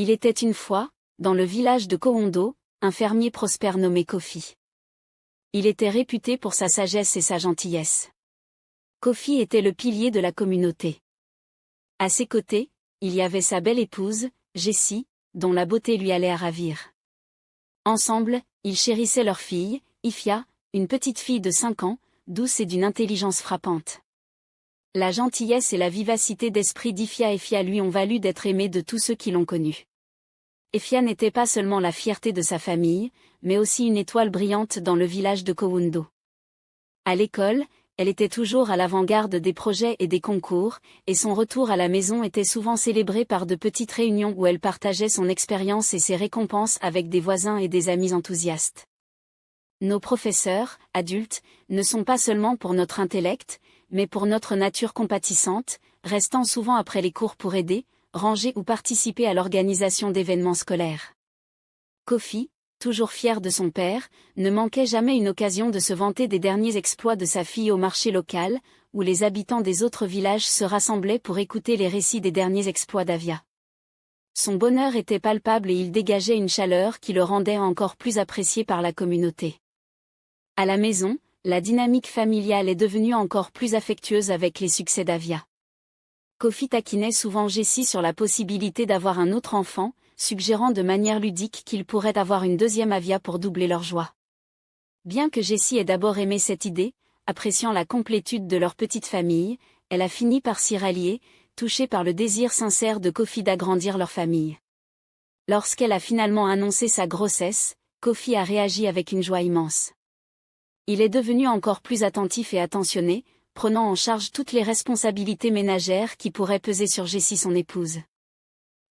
Il était une fois, dans le village de Kowondo, un fermier prospère nommé Kofi. Il était réputé pour sa sagesse et sa gentillesse. Kofi était le pilier de la communauté. À ses côtés, il y avait sa belle épouse, Jessie, dont la beauté lui allait à ravir. Ensemble, ils chérissaient leur fille, Ifya, une petite fille de 5 ans, douce et d'une intelligence frappante. La gentillesse et la vivacité d'esprit d'Ifya et Ifya lui ont valu d'être aimé de tous ceux qui l'ont connu. Ifya n'était pas seulement la fierté de sa famille, mais aussi une étoile brillante dans le village de Kowondo. À l'école, elle était toujours à l'avant-garde des projets et des concours, et son retour à la maison était souvent célébré par de petites réunions où elle partageait son expérience et ses récompenses avec des voisins et des amis enthousiastes. Nos professeurs, adultes, ne sont pas seulement pour notre intellect, mais pour notre nature compatissante, restant souvent après les cours pour aider, ranger ou participer à l'organisation d'événements scolaires. Kofi, toujours fier de son père, ne manquait jamais une occasion de se vanter des derniers exploits de sa fille au marché local, où les habitants des autres villages se rassemblaient pour écouter les récits des derniers exploits d'Avia. Son bonheur était palpable et il dégageait une chaleur qui le rendait encore plus apprécié par la communauté. À la maison, la dynamique familiale est devenue encore plus affectueuse avec les succès d'Avia. Kofi taquinait souvent Jessie sur la possibilité d'avoir un autre enfant, suggérant de manière ludique qu'il pourrait avoir une deuxième Avia pour doubler leur joie. Bien que Jessie ait d'abord aimé cette idée, appréciant la complétude de leur petite famille, elle a fini par s'y rallier, touchée par le désir sincère de Kofi d'agrandir leur famille. Lorsqu'elle a finalement annoncé sa grossesse, Kofi a réagi avec une joie immense. Il est devenu encore plus attentif et attentionné, prenant en charge toutes les responsabilités ménagères qui pourraient peser sur Jessie son épouse.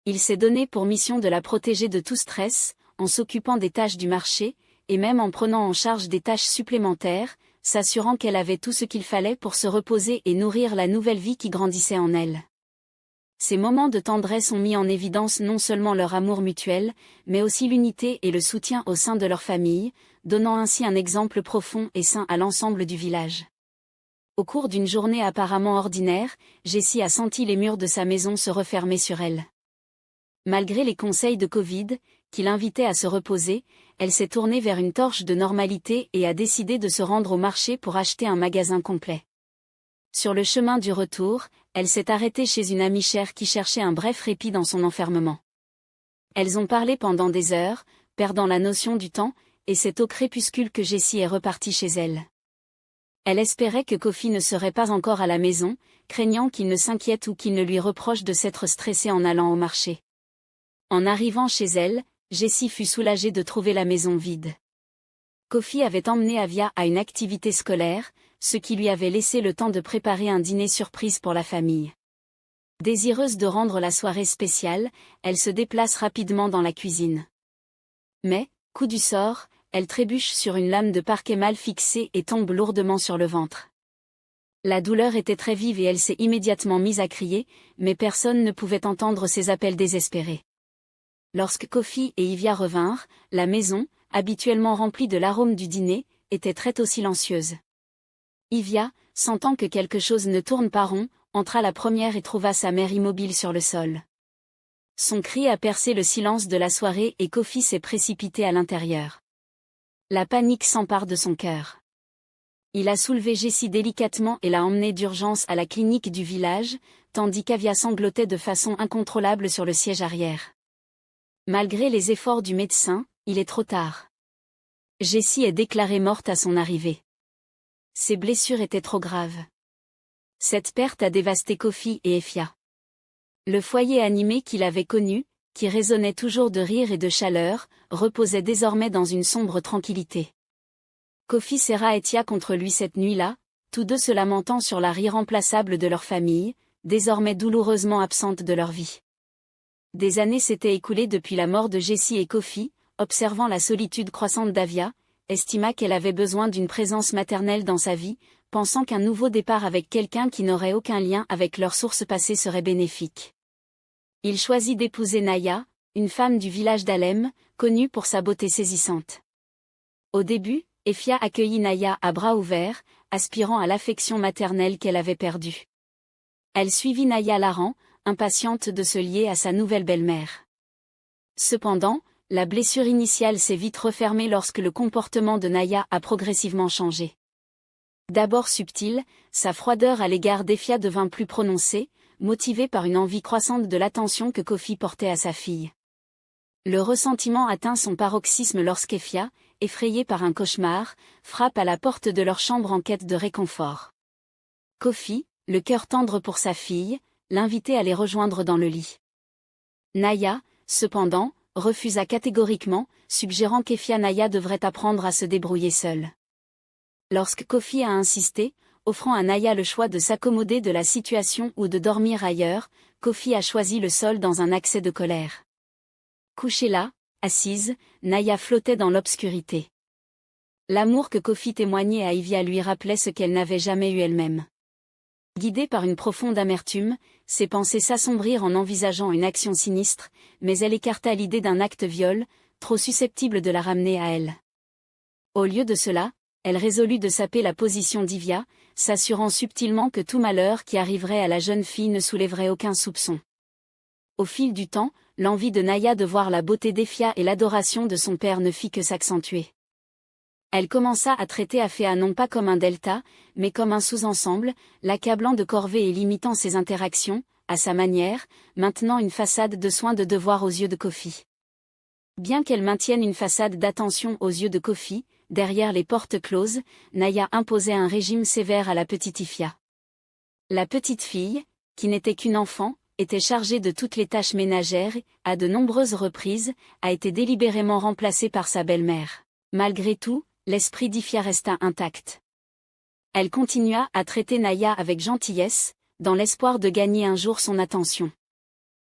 Il s'est donné pour mission de la protéger de tout stress, en s'occupant des tâches du marché, et même en prenant en charge des tâches supplémentaires, s'assurant qu'elle avait tout ce qu'il fallait pour se reposer et nourrir la nouvelle vie qui grandissait en elle. Ces moments de tendresse ont mis en évidence non seulement leur amour mutuel, mais aussi l'unité et le soutien au sein de leur famille, donnant ainsi un exemple profond et sain à l'ensemble du village. Au cours d'une journée apparemment ordinaire, Jessie a senti les murs de sa maison se refermer sur elle. Malgré les conseils de Covid, qui l'invitaient à se reposer, elle s'est tournée vers une torche de normalité et a décidé de se rendre au marché pour acheter un magasin complet. Sur le chemin du retour, elle s'est arrêtée chez une amie chère qui cherchait un bref répit dans son enfermement. Elles ont parlé pendant des heures, perdant la notion du temps, et c'est au crépuscule que Jessie est repartie chez elle. Elle espérait que Kofi ne serait pas encore à la maison, craignant qu'il ne s'inquiète ou qu'il ne lui reproche de s'être stressé en allant au marché. En arrivant chez elle, Jessie fut soulagée de trouver la maison vide. Kofi avait emmené Avia à une activité scolaire, ce qui lui avait laissé le temps de préparer un dîner surprise pour la famille. Désireuse de rendre la soirée spéciale, elle se déplace rapidement dans la cuisine. Mais, coup du sort, elle trébuche sur une lame de parquet mal fixée et tombe lourdement sur le ventre. La douleur était très vive et elle s'est immédiatement mise à crier, mais personne ne pouvait entendre ses appels désespérés. Lorsque Kofi et Ifya revinrent, la maison, habituellement remplie de l'arôme du dîner, était très tôt silencieuse. Ifya, sentant que quelque chose ne tourne pas rond, entra la première et trouva sa mère immobile sur le sol. Son cri a percé le silence de la soirée et Kofi s'est précipité à l'intérieur. La panique s'empare de son cœur. Il a soulevé Jessie délicatement et l'a emmenée d'urgence à la clinique du village, tandis qu'Avia sanglotait de façon incontrôlable sur le siège arrière. Malgré les efforts du médecin, il est trop tard. Jessie est déclarée morte à son arrivée. Ses blessures étaient trop graves. Cette perte a dévasté Kofi et Ifya. Le foyer animé qu'il avait connu, qui résonnait toujours de rire et de chaleur, reposait désormais dans une sombre tranquillité. Kofi serra Ifya contre lui cette nuit-là, tous deux se lamentant sur la irremplaçable de leur famille, désormais douloureusement absente de leur vie. Des années s'étaient écoulées depuis la mort de Jessie et Kofi, observant la solitude croissante d'Avia, estima qu'elle avait besoin d'une présence maternelle dans sa vie, pensant qu'un nouveau départ avec quelqu'un qui n'aurait aucun lien avec leur source passée serait bénéfique. Il choisit d'épouser Naya, une femme du village d'Alem, connue pour sa beauté saisissante. Au début, Ifya accueillit Naya à bras ouverts, aspirant à l'affection maternelle qu'elle avait perdue. Elle suivit Naya Laran, impatiente de se lier à sa nouvelle belle-mère. Cependant, la blessure initiale s'est vite refermée lorsque le comportement de Naya a progressivement changé. D'abord subtil, sa froideur à l'égard d'Efia devint plus prononcée, motivée par une envie croissante de l'attention que Kofi portait à sa fille. Le ressentiment atteint son paroxysme lorsqu'Efia, effrayée par un cauchemar, frappe à la porte de leur chambre en quête de réconfort. Kofi, le cœur tendre pour sa fille, l'invitait à les rejoindre dans le lit. Naya, cependant, refusa catégoriquement, suggérant qu'Efia Naya devrait apprendre à se débrouiller seule. Lorsque Kofi a insisté, offrant à Naya le choix de s'accommoder de la situation ou de dormir ailleurs, Kofi a choisi le sol dans un accès de colère. Couchée là, assise, Naya flottait dans l'obscurité. L'amour que Kofi témoignait à Evia lui rappelait ce qu'elle n'avait jamais eu elle-même. Guidée par une profonde amertume, ses pensées s'assombrirent en envisageant une action sinistre, mais elle écarta l'idée d'un acte viol, trop susceptible de la ramener à elle. Au lieu de cela, elle résolut de saper la position d'Ivia, s'assurant subtilement que tout malheur qui arriverait à la jeune fille ne soulèverait aucun soupçon. Au fil du temps, l'envie de Naya de voir la beauté d'Efia et l'adoration de son père ne fit que s'accentuer. Elle commença à traiter Afea non pas comme un delta, mais comme un sous-ensemble, l'accablant de corvées et limitant ses interactions, à sa manière, maintenant une façade de soins de devoir aux yeux de Kofi. Bien qu'elle maintienne une façade d'attention aux yeux de Kofi, derrière les portes closes, Naya imposait un régime sévère à la petite Ifia. La petite fille, qui n'était qu'une enfant, était chargée de toutes les tâches ménagères et, à de nombreuses reprises, a été délibérément remplacée par sa belle-mère. Malgré tout, l'esprit d'Ifia resta intact. Elle continua à traiter Naya avec gentillesse, dans l'espoir de gagner un jour son attention.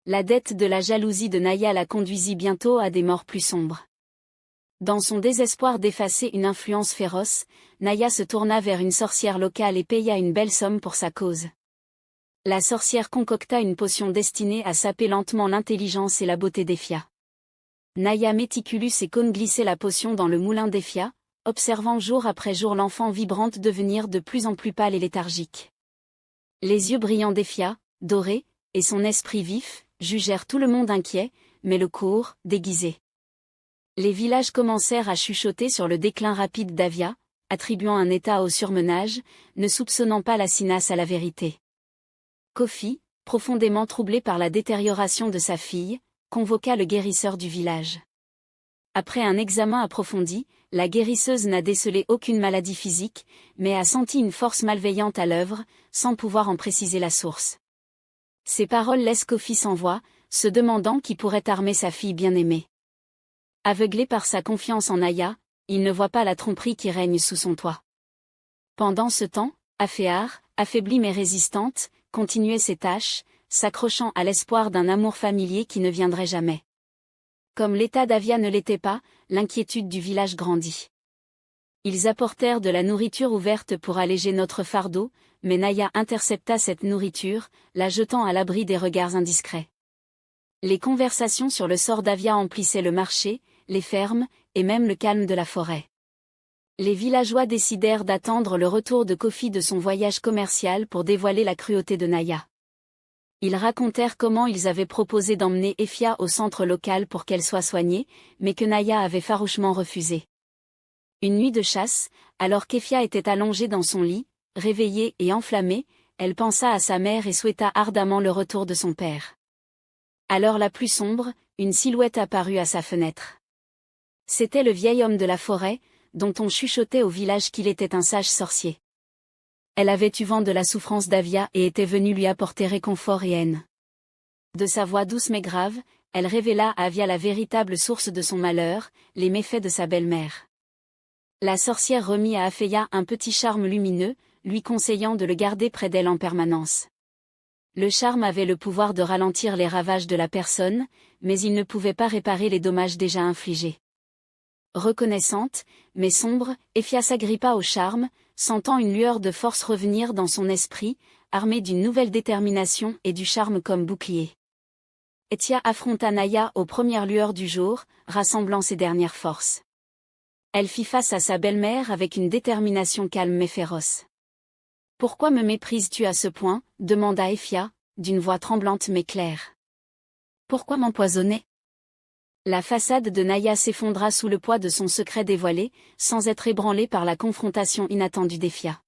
La dette de la jalousie de Naya la conduisit bientôt à des morts plus sombres. Dans son désespoir d'effacer une influence féroce, Naya se tourna vers une sorcière locale et paya une belle somme pour sa cause. La sorcière concocta une potion destinée à saper lentement l'intelligence et la beauté d'Efia. Naya Méticulus et Cône glissaient la potion dans le moulin d'Efia, observant jour après jour l'enfant vibrante devenir de plus en plus pâle et léthargique. Les yeux brillants d'Efia, dorés, et son esprit vif, jugèrent tout le monde inquiet, mais le court, déguisé. Les villages commencèrent à chuchoter sur le déclin rapide d'Avia, attribuant un état au surmenage, ne soupçonnant pas la Sinas à la vérité. Kofi, profondément troublé par la détérioration de sa fille, convoqua le guérisseur du village. Après un examen approfondi, la guérisseuse n'a décelé aucune maladie physique, mais a senti une force malveillante à l'œuvre, sans pouvoir en préciser la source. Ces paroles laissent Kofi sans voix, se demandant qui pourrait armer sa fille bien-aimée. Aveuglé par sa confiance en Naya, il ne voit pas la tromperie qui règne sous son toit. Pendant ce temps, Afear, affaiblie mais résistante, continuait ses tâches, s'accrochant à l'espoir d'un amour familier qui ne viendrait jamais. Comme l'état d'Avia ne l'était pas, l'inquiétude du village grandit. Ils apportèrent de la nourriture ouverte pour alléger notre fardeau, mais Naya intercepta cette nourriture, la jetant à l'abri des regards indiscrets. Les conversations sur le sort d'Avia emplissaient le marché, les fermes, et même le calme de la forêt. Les villageois décidèrent d'attendre le retour de Kofi de son voyage commercial pour dévoiler la cruauté de Naya. Ils racontèrent comment ils avaient proposé d'emmener Efia au centre local pour qu'elle soit soignée, mais que Naya avait farouchement refusé. Une nuit de chasse, alors qu'Efia était allongée dans son lit, réveillée et enflammée, elle pensa à sa mère et souhaita ardemment le retour de son père. À l'heure la plus sombre, une silhouette apparut à sa fenêtre. C'était le vieil homme de la forêt, dont on chuchotait au village qu'il était un sage sorcier. Elle avait eu vent de la souffrance d'Avia et était venue lui apporter réconfort et haine. De sa voix douce mais grave, elle révéla à Avia la véritable source de son malheur, les méfaits de sa belle-mère. La sorcière remit à Afeya un petit charme lumineux, lui conseillant de le garder près d'elle en permanence. Le charme avait le pouvoir de ralentir les ravages de la personne, mais il ne pouvait pas réparer les dommages déjà infligés. Reconnaissante, mais sombre, Efia s'agrippa au charme, sentant une lueur de force revenir dans son esprit, armée d'une nouvelle détermination et du charme comme bouclier. Etia affronta Naya aux premières lueurs du jour, rassemblant ses dernières forces. Elle fit face à sa belle-mère avec une détermination calme mais féroce. « Pourquoi me méprises-tu à ce point ?» demanda Efia, d'une voix tremblante mais claire. « Pourquoi m'empoisonner ? La façade de Naya s'effondra sous le poids de son secret dévoilé, sans être ébranlée par la confrontation inattendue d'Effia.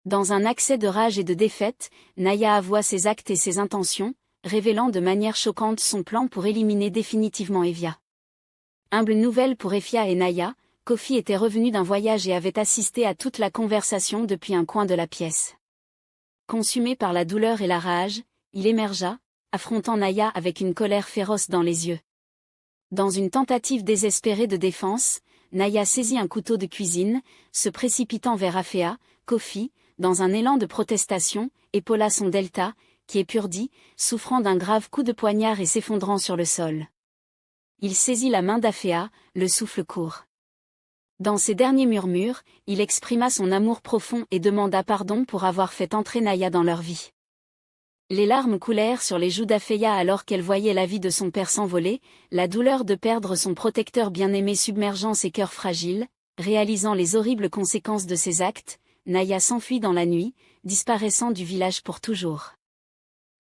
Dans un accès de rage et de défaite, Naya avoua ses actes et ses intentions, révélant de manière choquante son plan pour éliminer définitivement Effia. Humble nouvelle pour Effia et Naya, Kofi était revenu d'un voyage et avait assisté à toute la conversation depuis un coin de la pièce. Consumé par la douleur et la rage, il émergea, affrontant Naya avec une colère féroce dans les yeux. Dans une tentative désespérée de défense, Naya saisit un couteau de cuisine, se précipitant vers Afea, Kofi, dans un élan de protestation, épaula son delta, qui étourdi, souffrant d'un grave coup de poignard et s'effondrant sur le sol. Il saisit la main d'Afea, le souffle court. Dans ses derniers murmures, il exprima son amour profond et demanda pardon pour avoir fait entrer Naya dans leur vie. Les larmes coulèrent sur les joues d'Afea alors qu'elle voyait la vie de son père s'envoler, la douleur de perdre son protecteur bien-aimé submergeant ses cœurs fragiles, réalisant les horribles conséquences de ses actes, Naya s'enfuit dans la nuit, disparaissant du village pour toujours.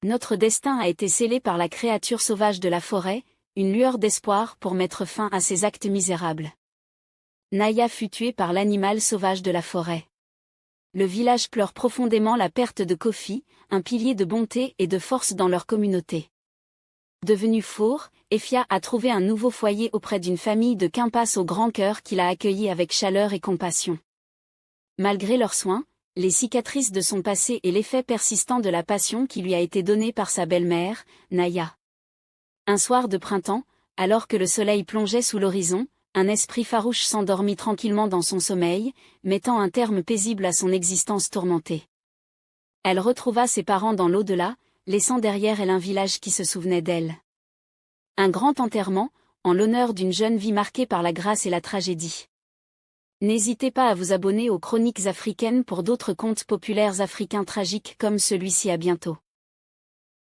Notre destin a été scellé par la créature sauvage de la forêt, une lueur d'espoir pour mettre fin à ces actes misérables. Naya fut tuée par l'animal sauvage de la forêt. Le village pleure profondément la perte de Kofi, un pilier de bonté et de force dans leur communauté. Devenue four, Effia a trouvé un nouveau foyer auprès d'une famille de Quimpas au grand cœur qui l'a accueillie avec chaleur et compassion. Malgré leurs soins, les cicatrices de son passé et l'effet persistant de la passion qui lui a été donnée par sa belle-mère, Naya. Un soir de printemps, alors que le soleil plongeait sous l'horizon, un esprit farouche s'endormit tranquillement dans son sommeil, mettant un terme paisible à son existence tourmentée. Elle retrouva ses parents dans l'au-delà, laissant derrière elle un village qui se souvenait d'elle. Un grand enterrement, en l'honneur d'une jeune vie marquée par la grâce et la tragédie. N'hésitez pas à vous abonner aux Chroniques africaines pour d'autres contes populaires africains tragiques comme celui-ci. À bientôt.